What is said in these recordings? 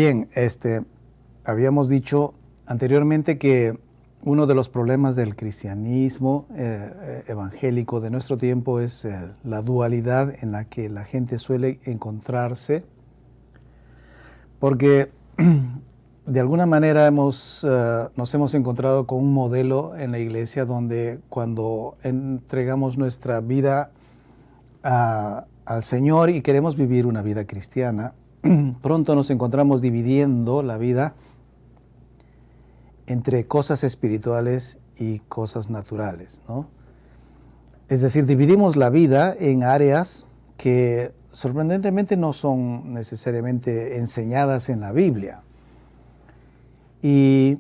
Bien, habíamos dicho anteriormente que uno de los problemas del cristianismo evangélico de nuestro tiempo es la dualidad en la que la gente suele encontrarse, porque de alguna manera nos hemos encontrado con un modelo en la iglesia donde cuando entregamos nuestra vida al Señor y queremos vivir una vida cristiana, pronto nos encontramos dividiendo la vida entre cosas espirituales y cosas naturales, ¿no? Es decir, dividimos la vida en áreas que sorprendentemente no son necesariamente enseñadas en la Biblia. Y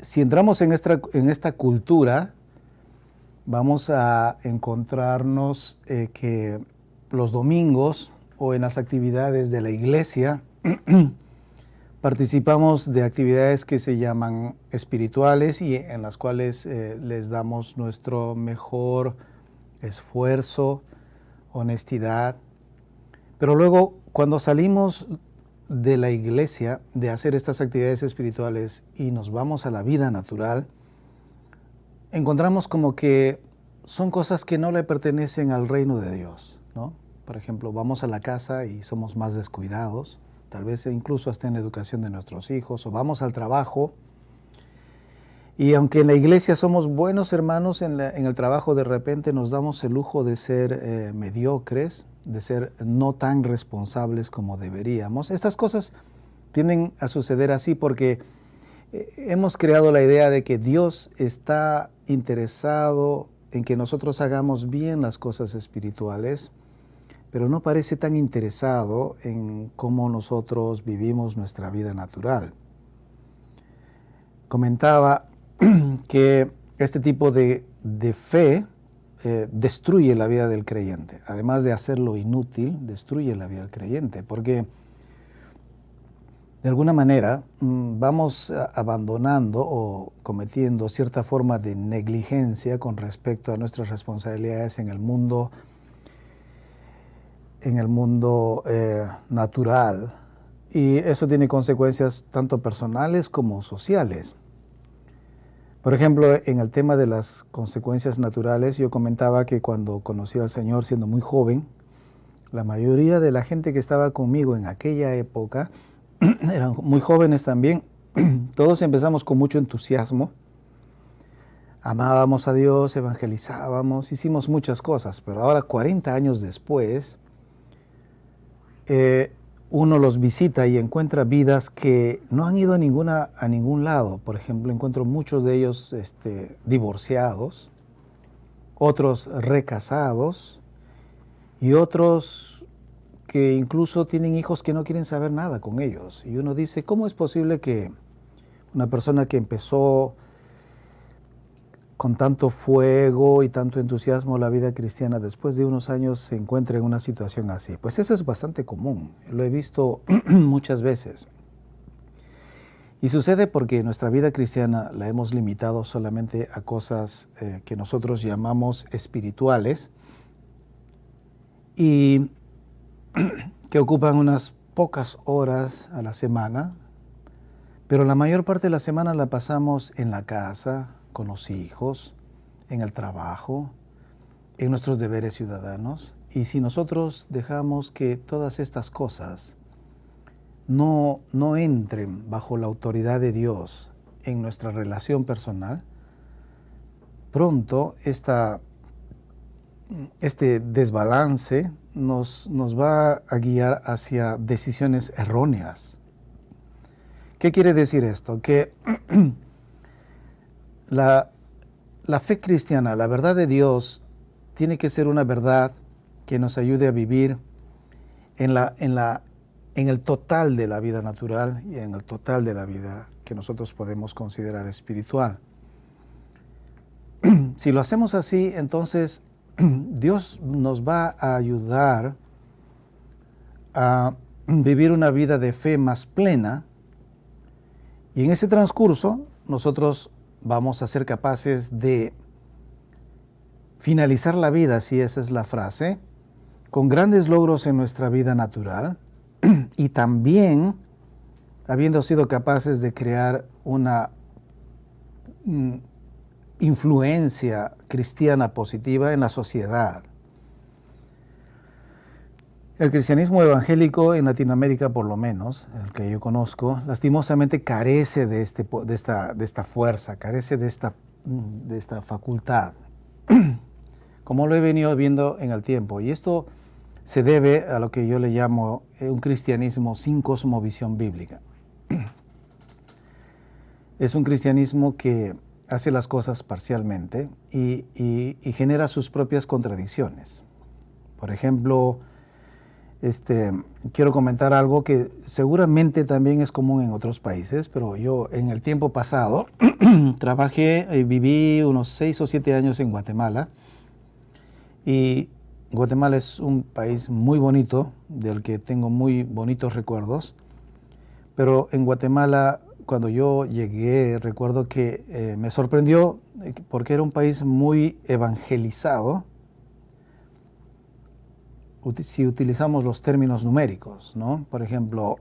si entramos en esta cultura, vamos a encontrarnos que los domingos o en las actividades de la iglesia participamos de actividades que se llaman espirituales y en las cuales les damos nuestro mejor esfuerzo, honestidad. Pero luego, cuando salimos de la iglesia de hacer estas actividades espirituales y nos vamos a la vida natural, encontramos como que son cosas que no le pertenecen al reino de Dios, ¿no? Por ejemplo, vamos a la casa y somos más descuidados, tal vez incluso hasta en la educación de nuestros hijos, o vamos al trabajo y aunque en la iglesia somos buenos hermanos, en el trabajo de repente nos damos el lujo de ser mediocres, de ser no tan responsables como deberíamos. Estas cosas tienden a suceder así porque hemos creado la idea de que Dios está interesado en que nosotros hagamos bien las cosas espirituales, pero no parece tan interesado en cómo nosotros vivimos nuestra vida natural. Comentaba que este tipo de fe destruye la vida del creyente. Además de hacerlo inútil, destruye la vida del creyente, porque de alguna manera vamos abandonando o cometiendo cierta forma de negligencia con respecto a nuestras responsabilidades en el mundo natural, y eso tiene consecuencias tanto personales como sociales. Por ejemplo, en el tema de las consecuencias naturales, yo comentaba que cuando conocí al Señor siendo muy joven, la mayoría de la gente que estaba conmigo en aquella época eran muy jóvenes también. Todos empezamos con mucho entusiasmo, amábamos a Dios, evangelizábamos, hicimos muchas cosas, pero ahora 40 años después, uno los visita y encuentra vidas que no han ido a ningún lado. Por ejemplo, encuentro muchos de ellos divorciados, otros recasados y otros que incluso tienen hijos que no quieren saber nada con ellos. Y uno dice, ¿cómo es posible que una persona que empezó con tanto fuego y tanto entusiasmo la vida cristiana, después de unos años se encuentra en una situación así? Pues eso es bastante común, lo he visto muchas veces. Y sucede porque nuestra vida cristiana la hemos limitado solamente a cosas que nosotros llamamos espirituales y que ocupan unas pocas horas a la semana, pero la mayor parte de la semana la pasamos en la casa, con los hijos, en el trabajo, en nuestros deberes ciudadanos. Y si nosotros dejamos que todas estas cosas no entren bajo la autoridad de Dios en nuestra relación personal, pronto este desbalance nos va a guiar hacia decisiones erróneas. ¿Qué quiere decir esto? Que la fe cristiana, la verdad de Dios, tiene que ser una verdad que nos ayude a vivir en el total de la vida natural y en el total de la vida que nosotros podemos considerar espiritual. Si lo hacemos así, entonces Dios nos va a ayudar a vivir una vida de fe más plena, y en ese transcurso nosotros vamos a ser capaces de finalizar la vida, si esa es la frase, con grandes logros en nuestra vida natural y también habiendo sido capaces de crear una influencia cristiana positiva en la sociedad. El cristianismo evangélico en Latinoamérica, por lo menos, el que yo conozco, lastimosamente carece de esta fuerza, carece de esta facultad, como lo he venido viendo en el tiempo. Y esto se debe a lo que yo le llamo un cristianismo sin cosmovisión bíblica. Es un cristianismo que hace las cosas parcialmente y genera sus propias contradicciones. Por ejemplo, quiero comentar algo que seguramente también es común en otros países, pero yo en el tiempo pasado trabajé y viví unos 6 o 7 años en Guatemala. Y Guatemala es un país muy bonito, del que tengo muy bonitos recuerdos. Pero en Guatemala, cuando yo llegué, recuerdo que me sorprendió porque era un país muy evangelizado, si utilizamos los términos numéricos, ¿no? Por ejemplo,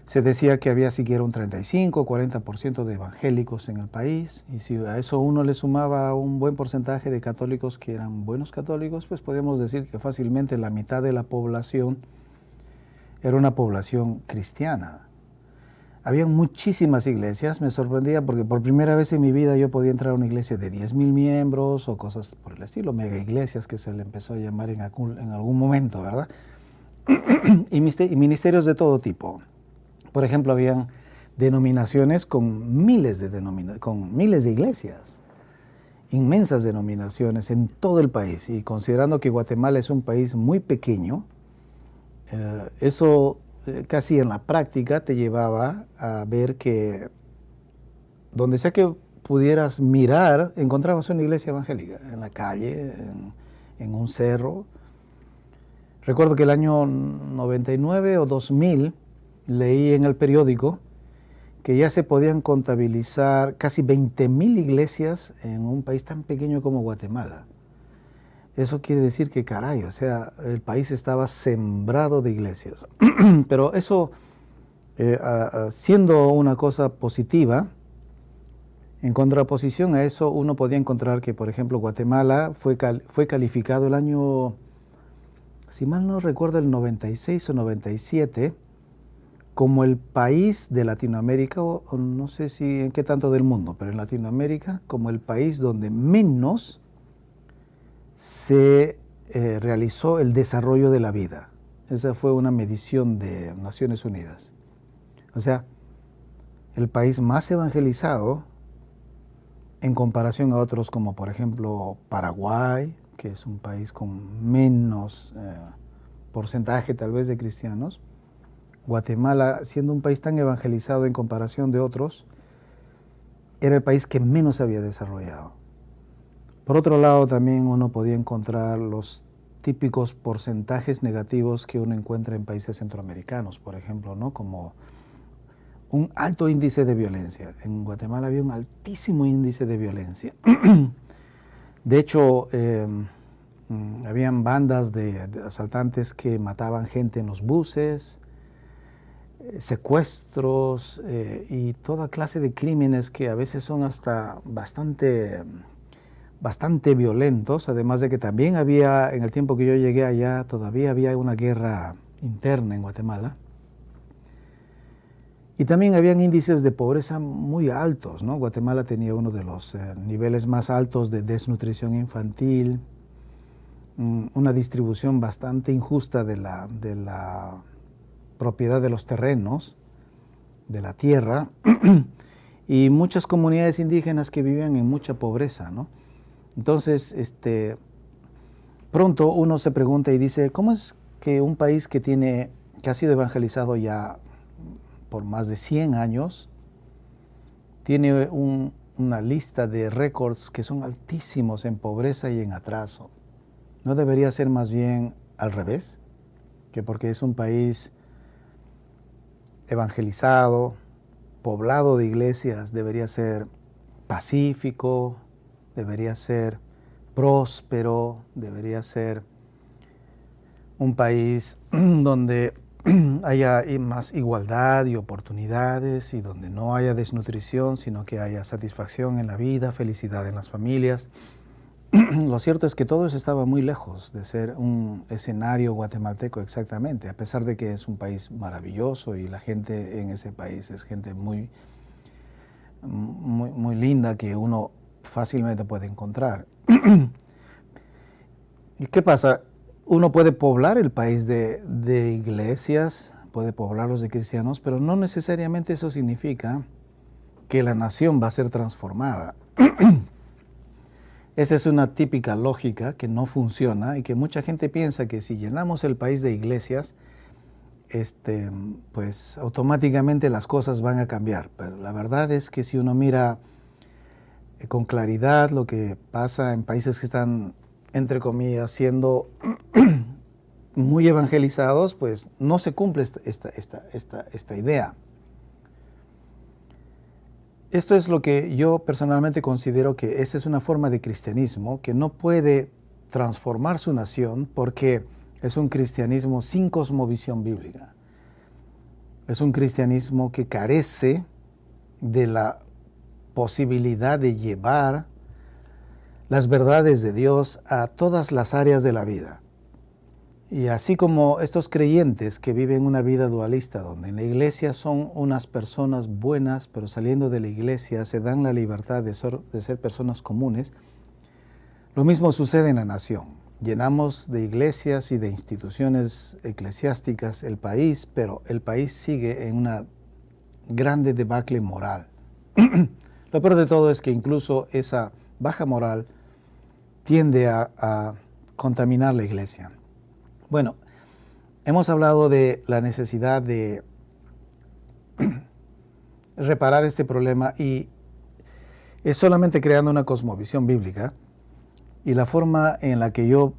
se decía que había siquiera un 35 o 40% de evangélicos en el país, y si a eso uno le sumaba un buen porcentaje de católicos que eran buenos católicos, pues podemos decir que fácilmente la mitad de la población era una población cristiana. Había muchísimas iglesias, me sorprendía porque por primera vez en mi vida yo podía entrar a una iglesia de 10,000 miembros o cosas por el estilo, mega iglesias que se le empezó a llamar en algún momento, ¿verdad? Y ministerios de todo tipo. Por ejemplo, habían denominaciones con miles de iglesias, inmensas denominaciones en todo el país. Y considerando que Guatemala es un país muy pequeño, eso casi en la práctica te llevaba a ver que donde sea que pudieras mirar, encontrabas una iglesia evangélica, en la calle, en un cerro. Recuerdo que el año 99 o 2000 leí en el periódico que ya se podían contabilizar casi 20,000 iglesias en un país tan pequeño como Guatemala. Eso quiere decir que, caray, o sea, el país estaba sembrado de iglesias. Pero eso, siendo una cosa positiva, en contraposición a eso, uno podía encontrar que, por ejemplo, Guatemala fue calificado el año, si mal no recuerdo, el 96 o 97, como el país de Latinoamérica, o no sé si en qué tanto del mundo, pero en Latinoamérica, como el país donde menos se realizó el desarrollo de la vida. Esa fue una medición de Naciones Unidas. O sea, el país más evangelizado en comparación a otros como por ejemplo Paraguay, que es un país con menos porcentaje tal vez de cristianos. Guatemala, siendo un país tan evangelizado en comparación de otros, era el país que menos se había desarrollado. Por otro lado, también uno podía encontrar los típicos porcentajes negativos que uno encuentra en países centroamericanos, por ejemplo, ¿no? Como un alto índice de violencia. En Guatemala había un altísimo índice de violencia. De hecho, habían bandas de asaltantes que mataban gente en los buses, secuestros y toda clase de crímenes que a veces son hasta bastante violentos, además de que también había, en el tiempo que yo llegué allá, todavía había una guerra interna en Guatemala. Y también habían índices de pobreza muy altos, ¿no? Guatemala tenía uno de los niveles más altos de desnutrición infantil, una distribución bastante injusta de la propiedad de los terrenos, de la tierra, y muchas comunidades indígenas que vivían en mucha pobreza, ¿no? Entonces, pronto uno se pregunta y dice, ¿cómo es que un país que ha sido evangelizado ya por más de 100 años, tiene una lista de récords que son altísimos en pobreza y en atraso? ¿No debería ser más bien al revés? Que porque es un país evangelizado, poblado de iglesias, debería ser pacífico, debería ser próspero, debería ser un país donde haya más igualdad y oportunidades y donde no haya desnutrición, sino que haya satisfacción en la vida, felicidad en las familias. Lo cierto es que todo eso estaba muy lejos de ser un escenario guatemalteco exactamente, a pesar de que es un país maravilloso y la gente en ese país es gente muy linda que uno fácilmente puede encontrar. ¿Y qué pasa? Uno puede poblar el país de iglesias, puede poblarlos de cristianos, pero no necesariamente eso significa que la nación va a ser transformada. Esa es una típica lógica que no funciona y que mucha gente piensa que si llenamos el país de iglesias, pues automáticamente las cosas van a cambiar. Pero la verdad es que si uno mira con claridad lo que pasa en países que están, entre comillas, siendo muy evangelizados, pues no se cumple esta idea. Esto es lo que yo personalmente considero que esa es una forma de cristianismo que no puede transformar su nación porque es un cristianismo sin cosmovisión bíblica. Es un cristianismo que carece de la posibilidad de llevar las verdades de Dios a todas las áreas de la vida. Y así como estos creyentes que viven una vida dualista, donde en la iglesia son unas personas buenas, pero saliendo de la iglesia se dan la libertad de ser personas comunes, lo mismo sucede en la nación. Llenamos de iglesias y de instituciones eclesiásticas el país, pero el país sigue en una grande debacle moral. Lo peor de todo es que incluso esa baja moral tiende a contaminar la iglesia. Bueno, hemos hablado de la necesidad de reparar este problema y es solamente creando una cosmovisión bíblica y la forma en la que yo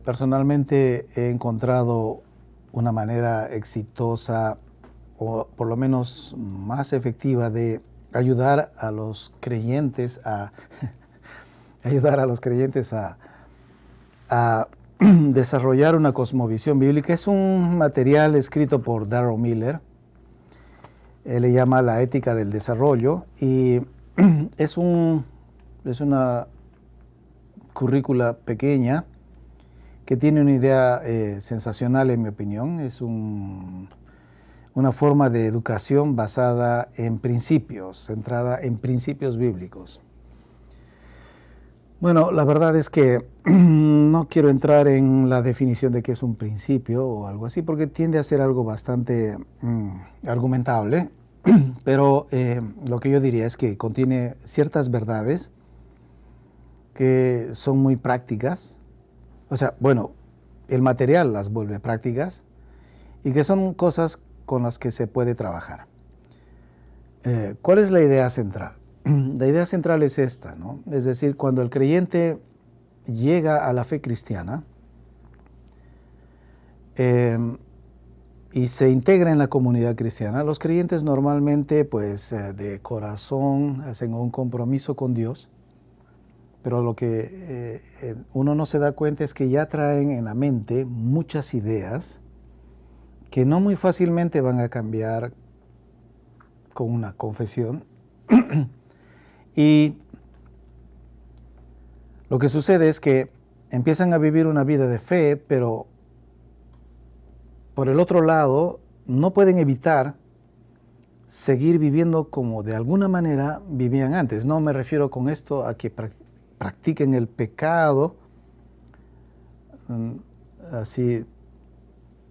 personalmente he encontrado una manera exitosa o por lo menos más efectiva de ayudar a los creyentes a desarrollar una cosmovisión bíblica. Es un material escrito por Darrell Miller. Él le llama La ética del desarrollo y es una currícula pequeña que tiene una idea sensacional en mi opinión. Es una forma de educación basada en principios, centrada en principios bíblicos. Bueno, la verdad es que no quiero entrar en la definición de qué es un principio o algo así, porque tiende a ser algo bastante argumentable, pero lo que yo diría es que contiene ciertas verdades que son muy prácticas. O sea, bueno, el material las vuelve prácticas y que son cosas con las que se puede trabajar. ¿Cuál es la idea central? La idea central es esta, ¿no? Es decir, cuando el creyente llega a la fe cristiana y se integra en la comunidad cristiana, los creyentes normalmente, pues, de corazón hacen un compromiso con Dios, pero lo que uno no se da cuenta es que ya traen en la mente muchas ideas que no muy fácilmente van a cambiar con una confesión. Y lo que sucede es que empiezan a vivir una vida de fe, pero por el otro lado no pueden evitar seguir viviendo como de alguna manera vivían antes. No me refiero con esto a que practiquen el pecado así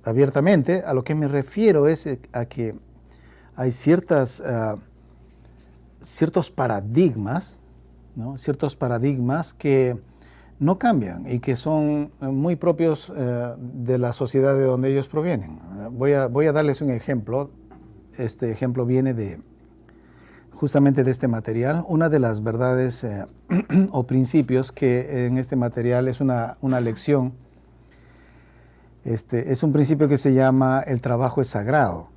abiertamente. A lo que me refiero es a que hay ciertos paradigmas, ¿no? Ciertos paradigmas que no cambian y que son muy propios de la sociedad de donde ellos provienen. Voy a darles un ejemplo. Este ejemplo viene justamente de este material. Una de las verdades o principios que en este material es una lección, es un principio que se llama el trabajo es sagrado.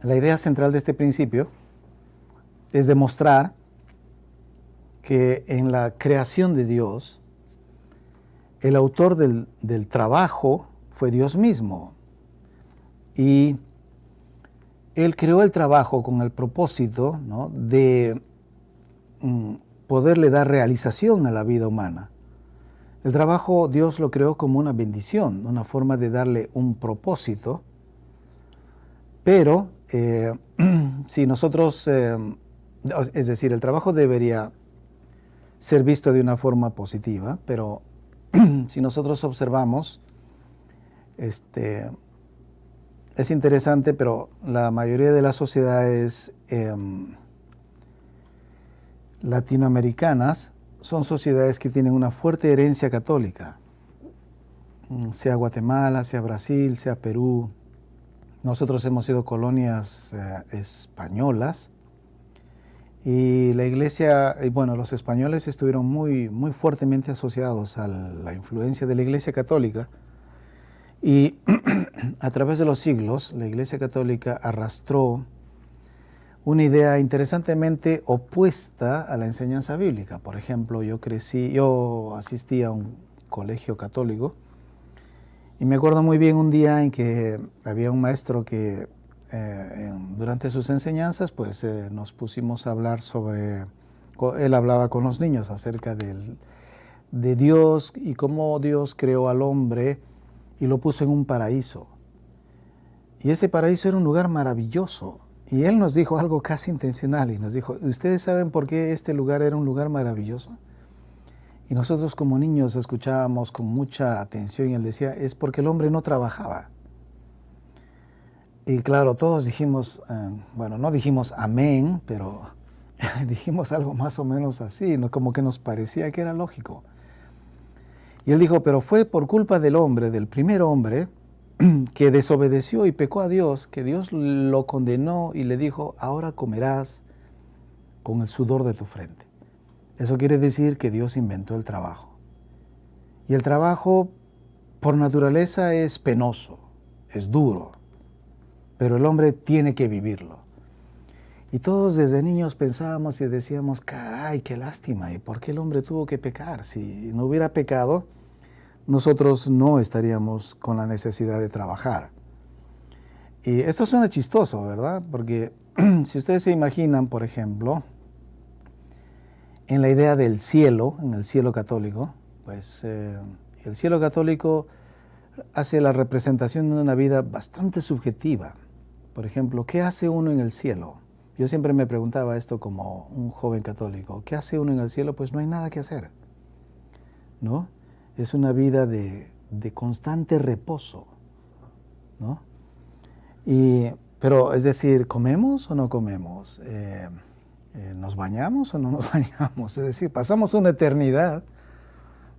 La idea central de este principio es demostrar que en la creación de Dios el autor del trabajo fue Dios mismo. Y Él creó el trabajo con el propósito, ¿no?, de poderle dar realización a la vida humana. El trabajo Dios lo creó como una bendición, una forma de darle un propósito, pero si nosotros, es decir, el trabajo debería ser visto de una forma positiva, pero si nosotros observamos, es interesante, pero la mayoría de las sociedades latinoamericanas son sociedades que tienen una fuerte herencia católica, sea Guatemala, sea Brasil, sea Perú. Nosotros hemos sido colonias españolas y la iglesia, bueno, los españoles estuvieron muy fuertemente asociados a la influencia de la iglesia católica y a través de los siglos la iglesia católica arrastró una idea interesantemente opuesta a la enseñanza bíblica. Por ejemplo, yo asistí a un colegio católico y me acuerdo muy bien un día en que había un maestro que durante sus enseñanzas pues nos pusimos a hablar él hablaba con los niños acerca de Dios y cómo Dios creó al hombre y lo puso en un paraíso. Y ese paraíso era un lugar maravilloso. Y él nos dijo algo casi intencional y nos dijo, ¿ustedes saben por qué este lugar era un lugar maravilloso? Y nosotros como niños escuchábamos con mucha atención y él decía, es porque el hombre no trabajaba. Y claro, todos dijimos, bueno, no dijimos amén, pero dijimos algo más o menos así, ¿no? Como que nos parecía que era lógico. Y él dijo, pero fue por culpa del hombre, del primer hombre, que desobedeció y pecó a Dios, que Dios lo condenó y le dijo, ahora comerás con el sudor de tu frente. Eso quiere decir que Dios inventó el trabajo. Y el trabajo, por naturaleza, es penoso, es duro, pero el hombre tiene que vivirlo. Y todos desde niños pensábamos y decíamos, caray, qué lástima, ¿y por qué el hombre tuvo que pecar? Si no hubiera pecado, nosotros no estaríamos con la necesidad de trabajar. Y esto suena chistoso, ¿verdad? Porque si ustedes se imaginan, por ejemplo, en la idea del cielo, en el cielo católico, pues el cielo católico hace la representación de una vida bastante subjetiva. Por ejemplo, ¿qué hace uno en el cielo? Yo siempre me preguntaba esto como un joven católico. ¿Qué hace uno en el cielo? Pues no hay nada que hacer, ¿no? Es una vida de constante reposo, ¿no? Pero es decir, ¿comemos o no comemos? ¿Nos bañamos o no nos bañamos? Es decir, pasamos una eternidad,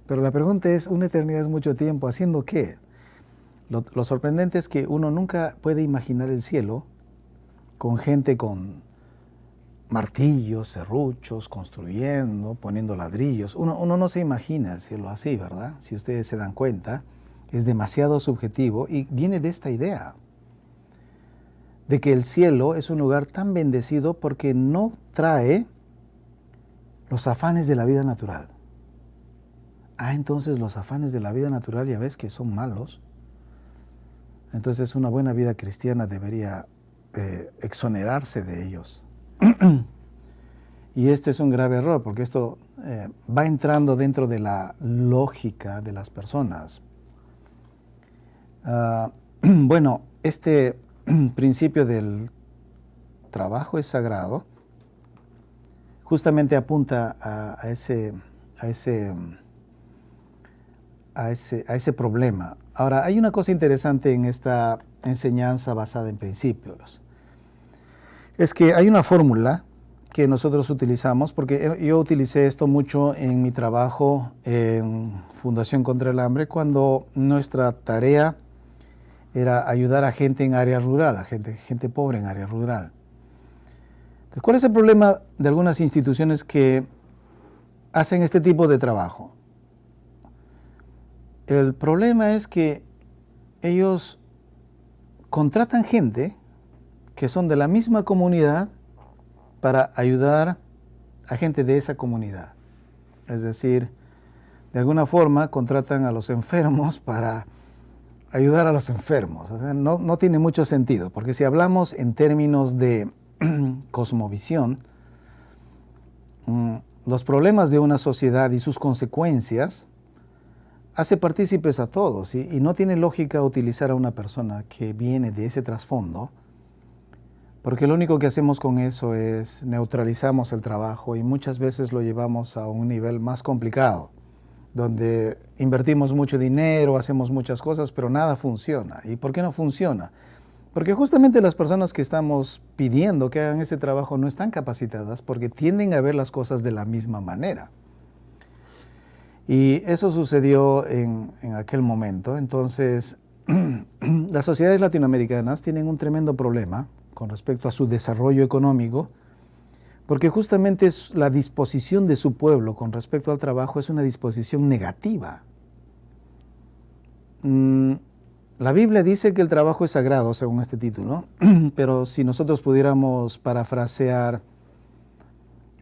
pero la pregunta es, ¿una eternidad es mucho tiempo? ¿Haciendo qué? Lo sorprendente es que uno nunca puede imaginar el cielo con gente con martillos, serruchos, construyendo, poniendo ladrillos. Uno no se imagina el cielo así, ¿verdad? Si ustedes se dan cuenta, es demasiado subjetivo y viene de esta idea de que el cielo es un lugar tan bendecido porque no trae los afanes de la vida natural. Entonces los afanes de la vida natural ya ves que son malos. Entonces una buena vida cristiana debería exonerarse de ellos. Y este es un grave error porque esto va entrando dentro de la lógica de las personas. Bueno, este principio del trabajo es sagrado justamente apunta a ese problema. Ahora, hay una cosa interesante en esta enseñanza basada en principios. Es que hay una fórmula que nosotros utilizamos, porque yo utilicé esto mucho en mi trabajo en Fundación contra el Hambre, cuando nuestra tarea era ayudar a gente en área rural, a gente pobre en área rural. Entonces, ¿cuál es el problema de algunas instituciones que hacen este tipo de trabajo? El problema es que ellos contratan gente que son de la misma comunidad para ayudar a gente de esa comunidad. Es decir, de alguna forma contratan a los enfermos para ayudar a los enfermos. O sea, no tiene mucho sentido, porque si hablamos en términos de cosmovisión, los problemas de una sociedad y sus consecuencias hace partícipes a todos, y no tiene lógica utilizar a una persona que viene de ese trasfondo, porque lo único que hacemos con eso es neutralizamos el trabajo y muchas veces lo llevamos a un nivel más complicado, donde invertimos mucho dinero, hacemos muchas cosas, pero nada funciona. ¿Y por qué no funciona? Porque justamente las personas que estamos pidiendo que hagan ese trabajo no están capacitadas, porque tienden a ver las cosas de la misma manera. Y eso sucedió en aquel momento. Entonces, las sociedades latinoamericanas tienen un tremendo problema con respecto a su desarrollo económico, porque justamente la disposición de su pueblo con respecto al trabajo es una disposición negativa. La Biblia dice que el trabajo es sagrado, según este título, pero si nosotros pudiéramos parafrasear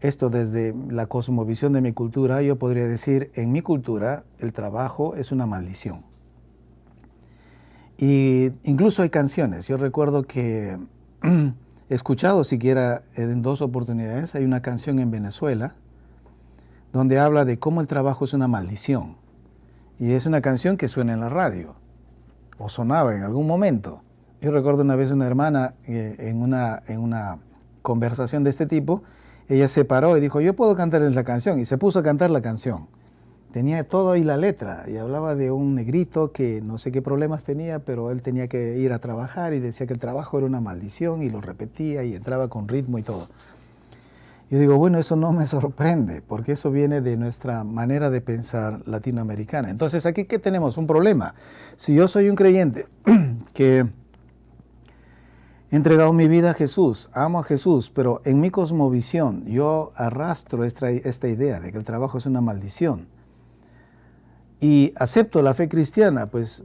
esto desde la cosmovisión de mi cultura, yo podría decir, en mi cultura, el trabajo es una maldición. Y incluso hay canciones. Yo recuerdo que he escuchado siquiera en 2 oportunidades, hay una canción en Venezuela donde habla de cómo el trabajo es una maldición. Y es una canción que suena en la radio, o sonaba en algún momento. Yo recuerdo una vez una hermana en una conversación de este tipo, ella se paró y dijo, yo puedo cantarles la canción, y se puso a cantar la canción. Tenía todo ahí la letra, y hablaba de un negrito que no sé qué problemas tenía, pero él tenía que ir a trabajar y decía que el trabajo era una maldición, y lo repetía y entraba con ritmo y todo. Yo digo, bueno, eso no me sorprende, porque eso viene de nuestra manera de pensar latinoamericana. Entonces, aquí, ¿qué tenemos? Un problema. Si yo soy un creyente que he entregado mi vida a Jesús, amo a Jesús, pero en mi cosmovisión yo arrastro esta idea de que el trabajo es una maldición, y acepto la fe cristiana, pues,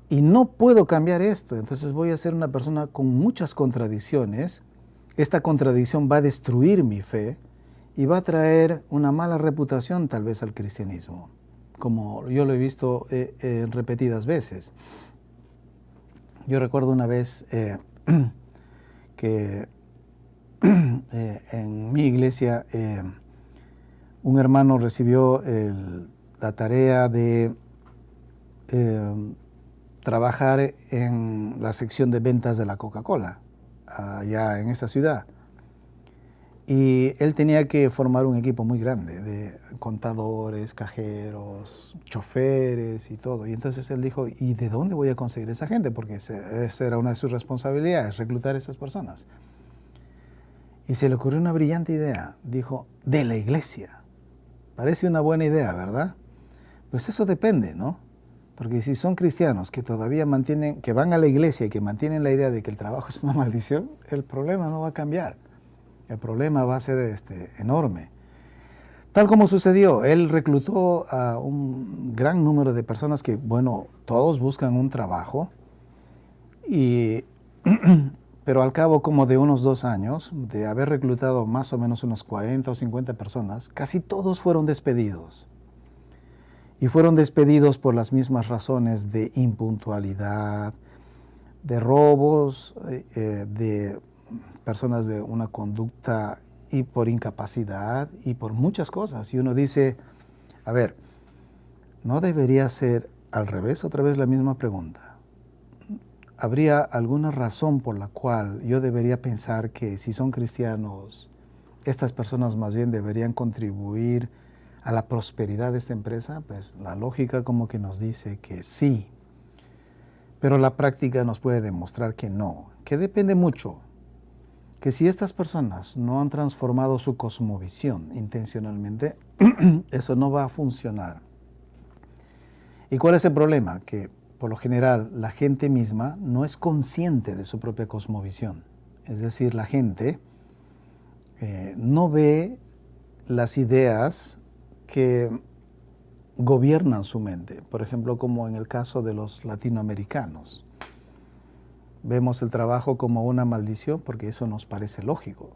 y no puedo cambiar esto, entonces voy a ser una persona con muchas contradicciones. Esta contradicción va a destruir mi fe y va a traer una mala reputación tal vez al cristianismo, como yo lo he visto repetidas veces. Yo recuerdo una vez que en mi iglesia un hermano recibió la tarea de trabajar en la sección de ventas de la Coca-Cola, allá en esa ciudad. Y él tenía que formar un equipo muy grande de contadores, cajeros, choferes y todo. Y entonces él dijo, ¿y de dónde voy a conseguir esa gente? Porque esa era una de sus responsabilidades, reclutar a esas personas. Y se le ocurrió una brillante idea. Dijo, de la iglesia. Parece una buena idea, ¿verdad? Pues eso depende, ¿no? Porque si son cristianos que todavía mantienen, que van a la iglesia y que mantienen la idea de que el trabajo es una maldición, el problema no va a cambiar. El problema va a ser enorme. Tal como sucedió, él reclutó a un gran número de personas que, bueno, todos buscan un trabajo, pero al cabo como de unos 2 años, de haber reclutado más o menos unos 40 o 50 personas, casi todos fueron despedidos. Y fueron despedidos por las mismas razones de impuntualidad, de robos, de personas de una conducta, y por incapacidad y por muchas cosas. Y uno dice, a ver, ¿no debería ser al revés? Otra vez la misma pregunta. ¿Habría alguna razón por la cual yo debería pensar que si son cristianos, estas personas más bien deberían contribuir a la prosperidad de esta empresa? Pues la lógica como que nos dice que sí, pero la práctica nos puede demostrar que no, que depende mucho, que si estas personas no han transformado su cosmovisión intencionalmente, eso no va a funcionar. ¿Y cuál es el problema? Que por lo general la gente misma no es consciente de su propia cosmovisión. Es decir, la gente no ve las ideas que gobiernan su mente. Por ejemplo, como en el caso de los latinoamericanos. Vemos el trabajo como una maldición porque eso nos parece lógico.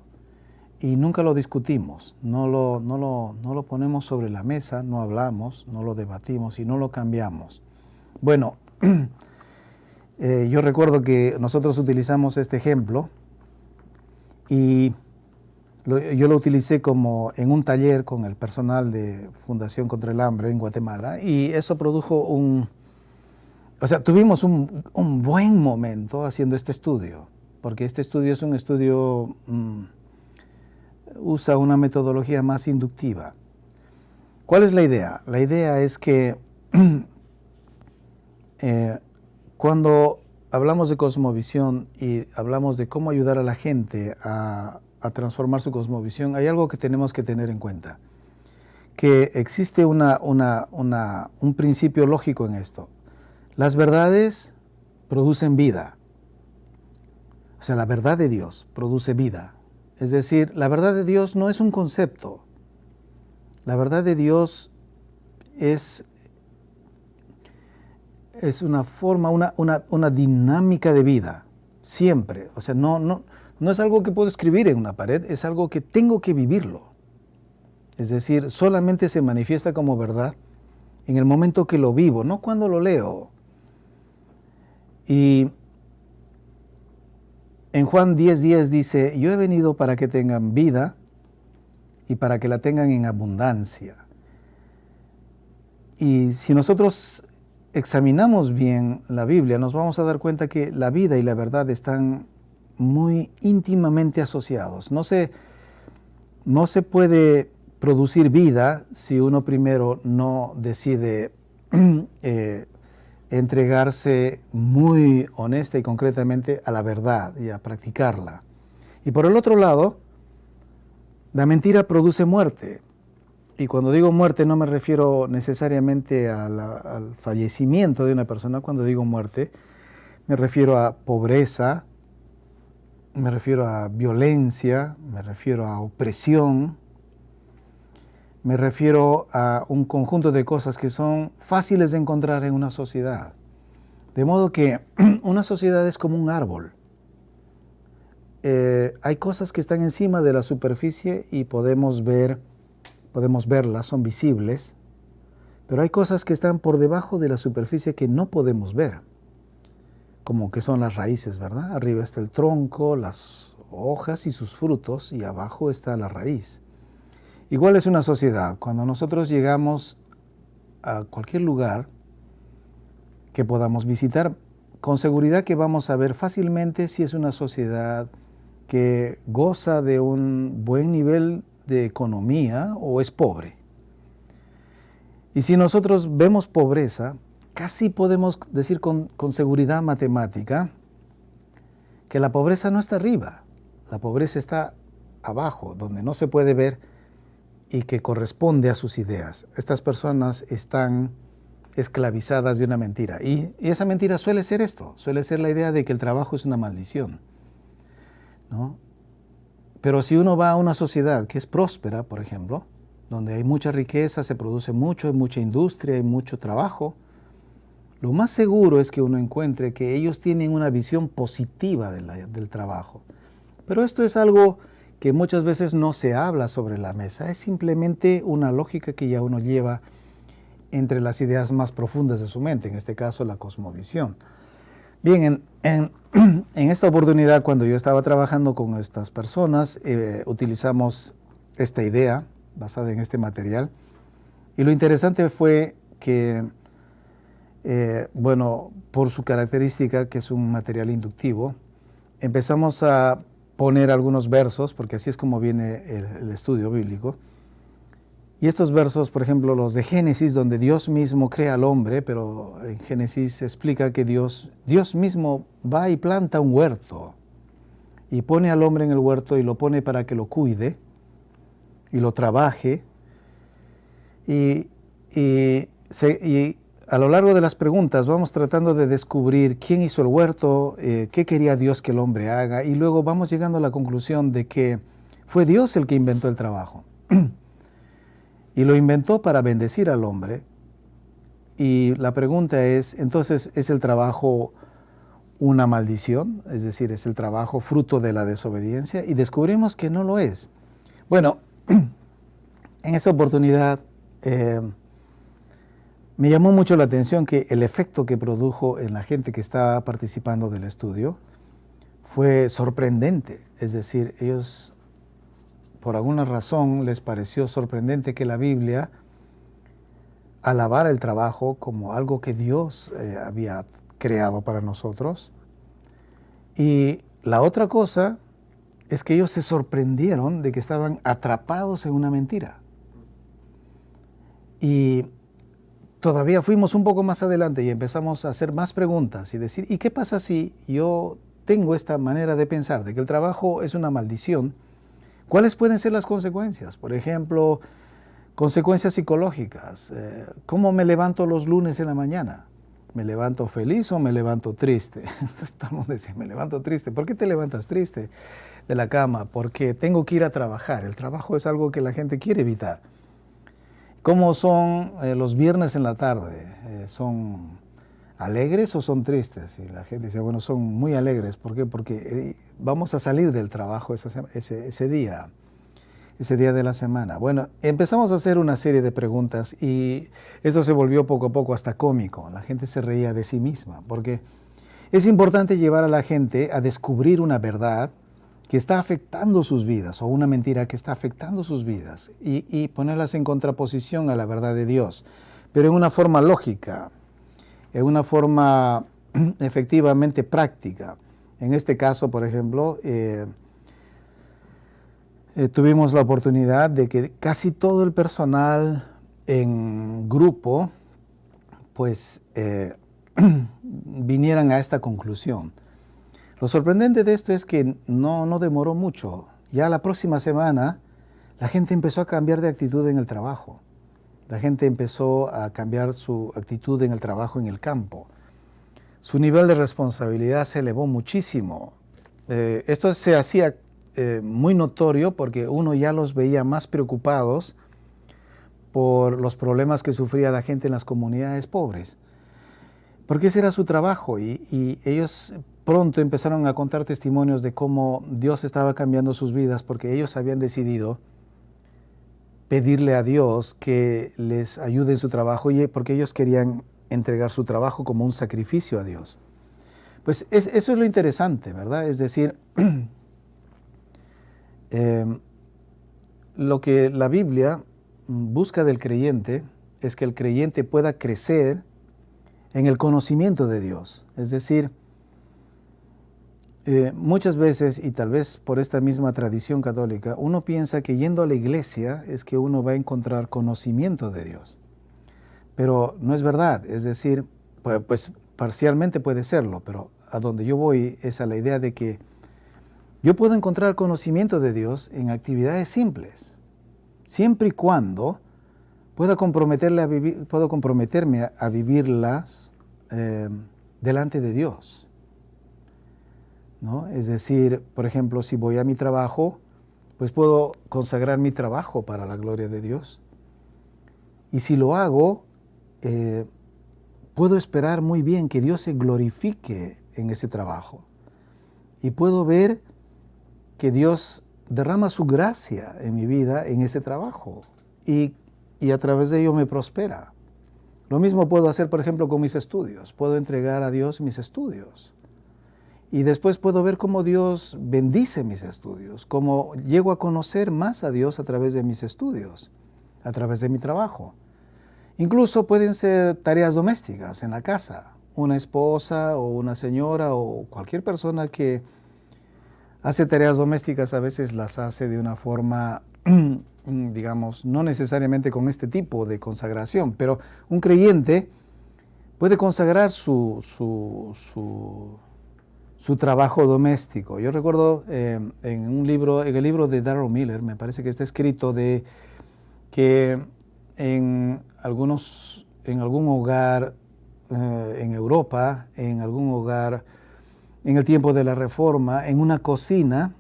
y nunca lo discutimos, no lo ponemos sobre la mesa, no hablamos, no lo debatimos y no lo cambiamos. Bueno, yo recuerdo que nosotros utilizamos este ejemplo y yo lo utilicé como en un taller con el personal de Fundación contra el Hambre en Guatemala, y eso produjo tuvimos un buen momento haciendo este estudio, porque este estudio es un estudio, usa una metodología más inductiva. ¿Cuál es la idea? La idea es que cuando hablamos de cosmovisión y hablamos de cómo ayudar a la gente a transformar su cosmovisión, hay algo que tenemos que tener en cuenta, que existe un principio lógico en esto. Las verdades producen vida. O sea, la verdad de Dios produce vida. Es decir, la verdad de Dios no es un concepto. La verdad de Dios es una forma, una dinámica de vida, siempre. O sea, no es algo que puedo escribir en una pared, es algo que tengo que vivirlo. Es decir, solamente se manifiesta como verdad en el momento que lo vivo, no cuando lo leo. Y en Juan 10:10 dice, yo he venido para que tengan vida y para que la tengan en abundancia. Y si nosotros examinamos bien la Biblia, nos vamos a dar cuenta que la vida y la verdad están muy íntimamente asociados. No se puede producir vida si uno primero no decide entregarse muy honesta y concretamente a la verdad y a practicarla. Y por el otro lado, la mentira produce muerte. Y cuando digo muerte no me refiero necesariamente al fallecimiento de una persona. Cuando digo muerte me refiero a pobreza, me refiero a violencia, me refiero a opresión, me refiero a un conjunto de cosas que son fáciles de encontrar en una sociedad. De modo que una sociedad es como un árbol. Hay cosas que están encima de la superficie y podemos verlas, son visibles, pero hay cosas que están por debajo de la superficie que no podemos ver, como que son las raíces, ¿verdad? Arriba está el tronco, las hojas y sus frutos, y abajo está la raíz. Igual es una sociedad. Cuando nosotros llegamos a cualquier lugar que podamos visitar, con seguridad que vamos a ver fácilmente si es una sociedad que goza de un buen nivel de economía o es pobre. Y si nosotros vemos pobreza, casi podemos decir con seguridad matemática que la pobreza no está arriba, la pobreza está abajo, donde no se puede ver y que corresponde a sus ideas. Estas personas están esclavizadas de una mentira. Y esa mentira suele ser esto, suele ser la idea de que el trabajo es una maldición, ¿no? Pero si uno va a una sociedad que es próspera, por ejemplo, donde hay mucha riqueza, se produce mucho, hay mucha industria, hay mucho trabajo, lo más seguro es que uno encuentre que ellos tienen una visión positiva del trabajo. Pero esto es algo que muchas veces no se habla sobre la mesa, es simplemente una lógica que ya uno lleva entre las ideas más profundas de su mente, en este caso la cosmovisión. Bien, en esta oportunidad, cuando yo estaba trabajando con estas personas, utilizamos esta idea basada en este material, y lo interesante fue que, por su característica, que es un material inductivo, empezamos a poner algunos versos, porque así es como viene el estudio bíblico. Y estos versos, por ejemplo, los de Génesis, donde Dios mismo crea al hombre, pero en Génesis se explica que Dios mismo va y planta un huerto y pone al hombre en el huerto y lo pone para que lo cuide y lo trabaje. Y a lo largo de las preguntas vamos tratando de descubrir quién hizo el huerto, qué quería Dios que el hombre haga, y luego vamos llegando a la conclusión de que fue Dios el que inventó el trabajo. Y lo inventó para bendecir al hombre. Y la pregunta es, entonces, ¿es el trabajo una maldición? Es decir, ¿es el trabajo fruto de la desobediencia? Y descubrimos que no lo es. Bueno, en esa oportunidad me llamó mucho la atención que el efecto que produjo en la gente que estaba participando del estudio fue sorprendente. Es decir, ellos, por alguna razón, les pareció sorprendente que la Biblia alabara el trabajo como algo que Dios había creado para nosotros. Y la otra cosa es que ellos se sorprendieron de que estaban atrapados en una mentira. Y todavía fuimos un poco más adelante y empezamos a hacer más preguntas y decir, ¿y qué pasa si yo tengo esta manera de pensar, de que el trabajo es una maldición? ¿Cuáles pueden ser las consecuencias? Por ejemplo, consecuencias psicológicas. ¿Cómo me levanto los lunes en la mañana? ¿Me levanto feliz o me levanto triste? Todo el mundo dice, me levanto triste. ¿Por qué te levantas triste de la cama? Porque tengo que ir a trabajar. El trabajo es algo que la gente quiere evitar. ¿Cómo son los viernes en la tarde? ¿Son alegres o son tristes? Y la gente dice, bueno, son muy alegres. ¿Por qué? Porque vamos a salir del trabajo ese día de la semana. Bueno, empezamos a hacer una serie de preguntas y eso se volvió poco a poco hasta cómico. La gente se reía de sí misma, porque es importante llevar a la gente a descubrir una verdad que está afectando sus vidas, o una mentira que está afectando sus vidas, y ponerlas en contraposición a la verdad de Dios, pero en una forma lógica, en una forma efectivamente práctica. En este caso, por ejemplo, tuvimos la oportunidad de que casi todo el personal en grupo pues vinieran a esta conclusión. Lo sorprendente de esto es que no demoró mucho. Ya la próxima semana la gente empezó a cambiar de actitud en el trabajo. La gente empezó a cambiar su actitud en el trabajo en el campo. Su nivel de responsabilidad se elevó muchísimo. Esto se hacía muy notorio porque uno ya los veía más preocupados por los problemas que sufría la gente en las comunidades pobres. Porque ese era su trabajo y ellos pronto empezaron a contar testimonios de cómo Dios estaba cambiando sus vidas porque ellos habían decidido pedirle a Dios que les ayude en su trabajo y porque ellos querían entregar su trabajo como un sacrificio a Dios. Pues eso es lo interesante, ¿verdad? Es decir, lo que la Biblia busca del creyente es que el creyente pueda crecer en el conocimiento de Dios. Es decir, muchas veces, y tal vez por esta misma tradición católica, uno piensa que yendo a la iglesia es que uno va a encontrar conocimiento de Dios. Pero no es verdad, es decir, pues parcialmente puede serlo, pero a donde yo voy es a la idea de que yo puedo encontrar conocimiento de Dios en actividades simples, siempre y cuando puedo comprometerme a vivirlas delante de Dios, ¿no? Es decir, por ejemplo, si voy a mi trabajo, pues puedo consagrar mi trabajo para la gloria de Dios. Y si lo hago, puedo esperar muy bien que Dios se glorifique en ese trabajo. Y puedo ver que Dios derrama su gracia en mi vida, en ese trabajo. Y a través de ello me prospera. Lo mismo puedo hacer, por ejemplo, con mis estudios. Puedo entregar a Dios mis estudios. Y después puedo ver cómo Dios bendice mis estudios, cómo llego a conocer más a Dios a través de mis estudios, a través de mi trabajo. Incluso pueden ser tareas domésticas en la casa. Una esposa o una señora o cualquier persona que hace tareas domésticas a veces las hace de una forma, digamos, no necesariamente con este tipo de consagración, pero un creyente puede consagrar su trabajo doméstico. Yo recuerdo en el libro de Darrell Miller, me parece que está escrito de que en algún hogar en Europa, en algún hogar en el tiempo de la Reforma, en una cocina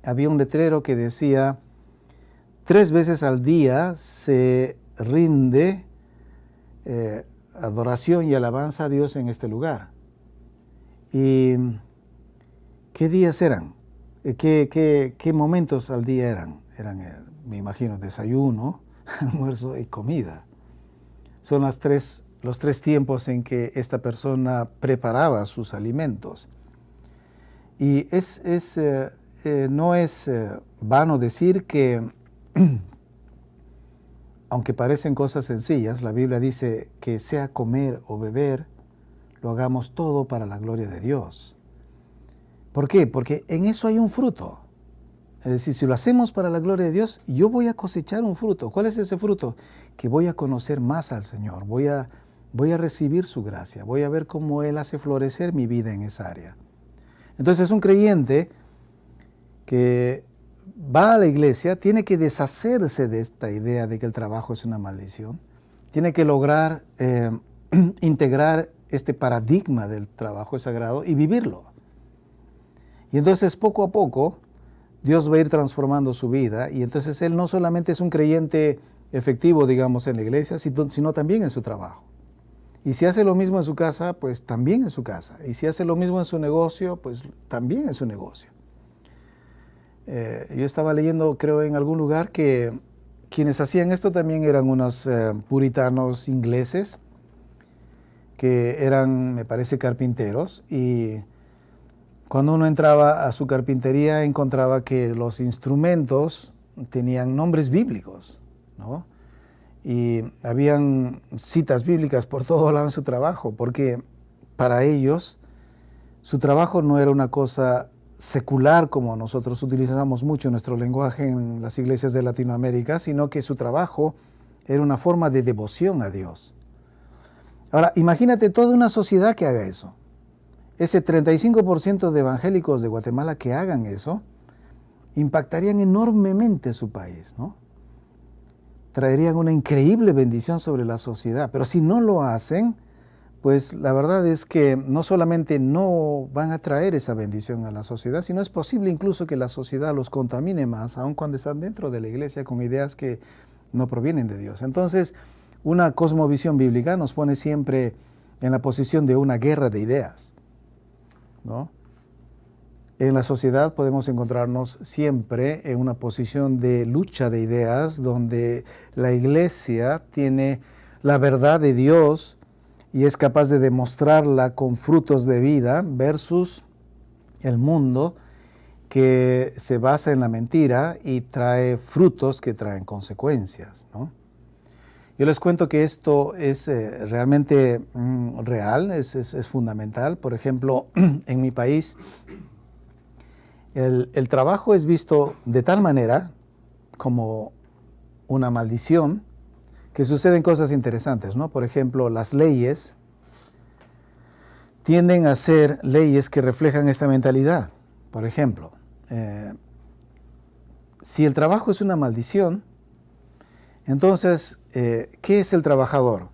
había un letrero que decía 3 veces al día se rinde adoración y alabanza a Dios en este lugar. ¿Y qué días eran? ¿Qué momentos al día eran? eran, me imagino, desayuno, almuerzo y comida. Son los tres tiempos en que esta persona preparaba sus alimentos. Y no es vano decir que, aunque parecen cosas sencillas, la Biblia dice que sea comer o beber, lo hagamos todo para la gloria de Dios. ¿Por qué? Porque en eso hay un fruto. Es decir, si lo hacemos para la gloria de Dios, yo voy a cosechar un fruto. ¿Cuál es ese fruto? Que voy a conocer más al Señor, voy a recibir su gracia, voy a ver cómo Él hace florecer mi vida en esa área. Entonces, un creyente que va a la iglesia tiene que deshacerse de esta idea de que el trabajo es una maldición. Tiene que lograr integrar este paradigma del trabajo es sagrado y vivirlo. Y entonces, poco a poco, Dios va a ir transformando su vida, y entonces él no solamente es un creyente efectivo, digamos, en la iglesia, sino también en su trabajo. Y si hace lo mismo en su casa, pues también en su casa. Y si hace lo mismo en su negocio, pues también en su negocio. Yo estaba leyendo, creo, en algún lugar que quienes hacían esto también eran unos puritanos ingleses, que eran, me parece, carpinteros, y cuando uno entraba a su carpintería encontraba que los instrumentos tenían nombres bíblicos, ¿no? Y habían citas bíblicas por todo lado en su trabajo, porque para ellos su trabajo no era una cosa secular como nosotros utilizamos mucho nuestro lenguaje en las iglesias de Latinoamérica, sino que su trabajo era una forma de devoción a Dios. Ahora, imagínate toda una sociedad que haga eso. Ese 35% de evangélicos de Guatemala que hagan eso, impactarían enormemente su país, ¿no? Traerían una increíble bendición sobre la sociedad. Pero si no lo hacen, pues la verdad es que no solamente no van a traer esa bendición a la sociedad, sino es posible incluso que la sociedad los contamine más, aun cuando están dentro de la iglesia con ideas que no provienen de Dios. Entonces, una cosmovisión bíblica nos pone siempre en la posición de una guerra de ideas, ¿no? En la sociedad podemos encontrarnos siempre en una posición de lucha de ideas, donde la iglesia tiene la verdad de Dios y es capaz de demostrarla con frutos de vida, versus el mundo que se basa en la mentira y trae frutos que traen consecuencias, ¿no? Yo les cuento que esto es realmente real, es fundamental. Por ejemplo, en mi país, el trabajo es visto de tal manera como una maldición, que suceden cosas interesantes, ¿no? Por ejemplo, las leyes tienden a ser leyes que reflejan esta mentalidad. Por ejemplo, si el trabajo es una maldición, entonces, ¿qué es el trabajador?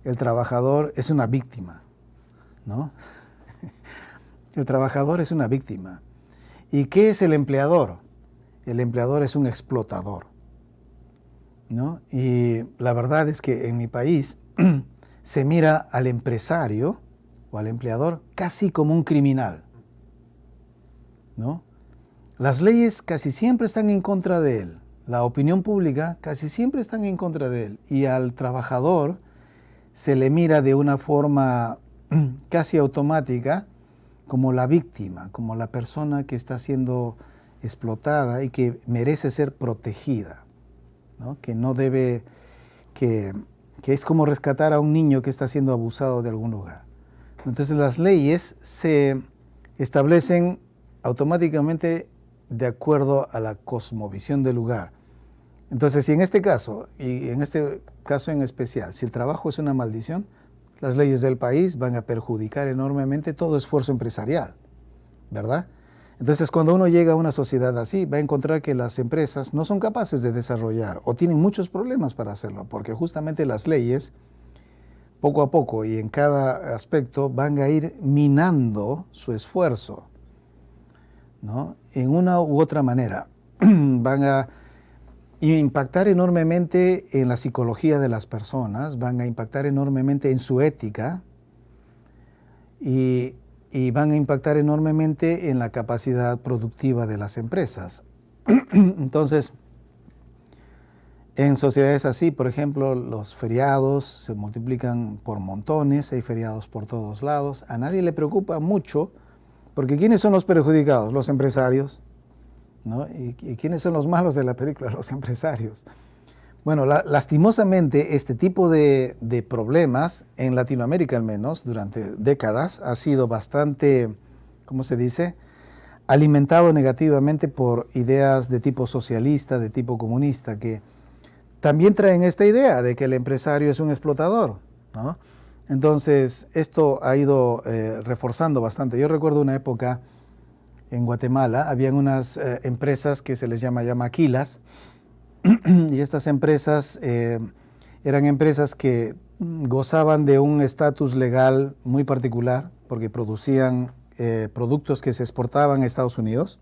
El trabajador es una víctima, ¿no? El trabajador es una víctima. ¿Y qué es el empleador? El empleador es un explotador, ¿no? Y la verdad es que en mi país se mira al empresario o al empleador casi como un criminal, ¿no? Las leyes casi siempre están en contra de él. La opinión pública casi siempre está en contra de él. Y al trabajador se le mira de una forma casi automática como la víctima, como la persona que está siendo explotada y que merece ser protegida, ¿no? Que no debe, que es como rescatar a un niño que está siendo abusado de algún lugar. Entonces las leyes se establecen automáticamente de acuerdo a la cosmovisión del lugar. Entonces, si en este caso, y en este caso en especial, si el trabajo es una maldición, las leyes del país van a perjudicar enormemente todo esfuerzo empresarial, ¿verdad? Entonces, cuando uno llega a una sociedad así, va a encontrar que las empresas no son capaces de desarrollar o tienen muchos problemas para hacerlo, porque justamente las leyes, poco a poco y en cada aspecto, van a ir minando su esfuerzo, ¿no? En una u otra manera. Van a impactar enormemente en la psicología de las personas, van a impactar enormemente en su ética y van a impactar enormemente en la capacidad productiva de las empresas. Entonces, en sociedades así, por ejemplo, los feriados se multiplican por montones, hay feriados por todos lados. A nadie le preocupa mucho, porque ¿quiénes son los perjudicados? Los empresarios, ¿no? ¿Y quiénes son los malos de la película? Los empresarios. Bueno, lastimosamente este tipo de problemas, en Latinoamérica al menos, durante décadas, ha sido bastante, ¿cómo se dice?, alimentado negativamente por ideas de tipo socialista, de tipo comunista, que también traen esta idea de que el empresario es un explotador, ¿no? Entonces, esto ha ido reforzando bastante. Yo recuerdo una época en Guatemala, habían unas empresas que se les llama ya maquilas, y estas empresas eran empresas que gozaban de un estatus legal muy particular, porque producían productos que se exportaban a Estados Unidos,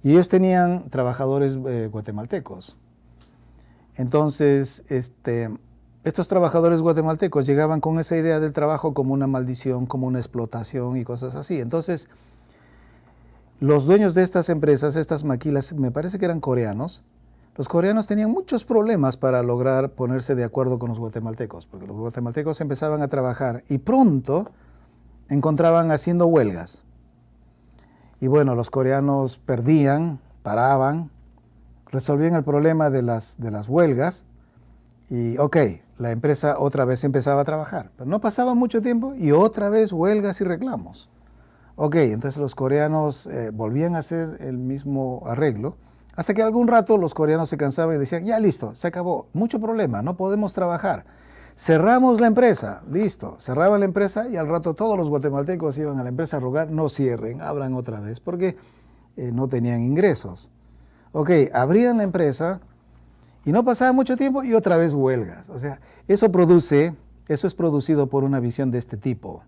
y ellos tenían trabajadores guatemaltecos. Entonces, estos trabajadores guatemaltecos llegaban con esa idea del trabajo como una maldición, como una explotación y cosas así. Entonces, los dueños de estas empresas, estas maquilas, me parece que eran coreanos. Los coreanos tenían muchos problemas para lograr ponerse de acuerdo con los guatemaltecos, porque los guatemaltecos empezaban a trabajar y pronto encontraban haciendo huelgas. Y bueno, los coreanos perdían, paraban, resolvían el problema de las huelgas y ok, la empresa otra vez empezaba a trabajar. Pero no pasaba mucho tiempo y otra vez huelgas y reclamos. Ok, entonces los coreanos volvían a hacer el mismo arreglo, hasta que algún rato los coreanos se cansaban y decían, ya listo, se acabó, mucho problema, no podemos trabajar. Cerramos la empresa, listo, cerraban la empresa y al rato todos los guatemaltecos iban a la empresa a rogar, no cierren, abran otra vez, porque no tenían ingresos. Ok, abrían la empresa y no pasaba mucho tiempo y otra vez huelgas. O sea, eso es producido por una visión de este tipo.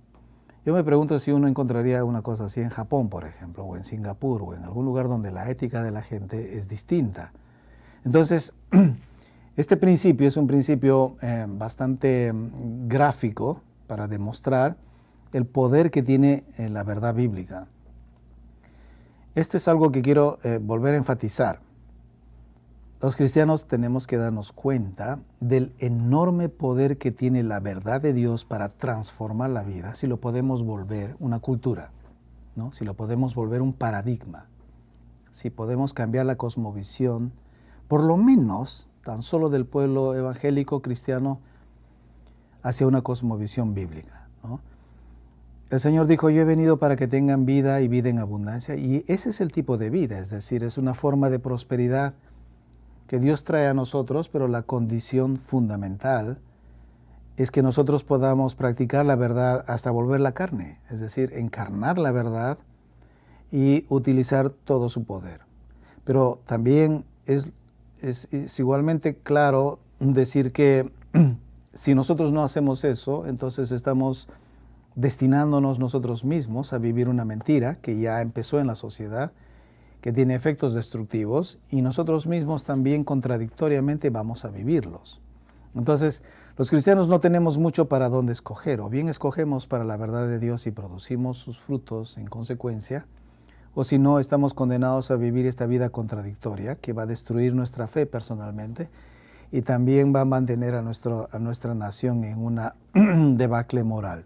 Yo me pregunto si uno encontraría una cosa así en Japón, por ejemplo, o en Singapur, o en algún lugar donde la ética de la gente es distinta. Entonces, este principio es un principio bastante gráfico para demostrar el poder que tiene la verdad bíblica. Esto es algo que quiero volver a enfatizar. Los cristianos tenemos que darnos cuenta del enorme poder que tiene la verdad de Dios para transformar la vida, si lo podemos volver una cultura, ¿no? Si lo podemos volver un paradigma, si podemos cambiar la cosmovisión, por lo menos tan solo del pueblo evangélico cristiano hacia una cosmovisión bíblica, ¿no? El Señor dijo, yo he venido para que tengan vida y vida en abundancia, y ese es el tipo de vida, es decir, es una forma de prosperidad que Dios trae a nosotros, pero la condición fundamental es que nosotros podamos practicar la verdad hasta volver la carne, es decir, encarnar la verdad y utilizar todo su poder. Pero también es igualmente claro decir que si nosotros no hacemos eso, entonces estamos destinándonos nosotros mismos a vivir una mentira que ya empezó en la sociedad, que tiene efectos destructivos y nosotros mismos también contradictoriamente vamos a vivirlos. Entonces, los cristianos no tenemos mucho para dónde escoger, o bien escogemos para la verdad de Dios y producimos sus frutos en consecuencia, o si no, estamos condenados a vivir esta vida contradictoria que va a destruir nuestra fe personalmente y también va a mantener a nuestra nación en una debacle moral.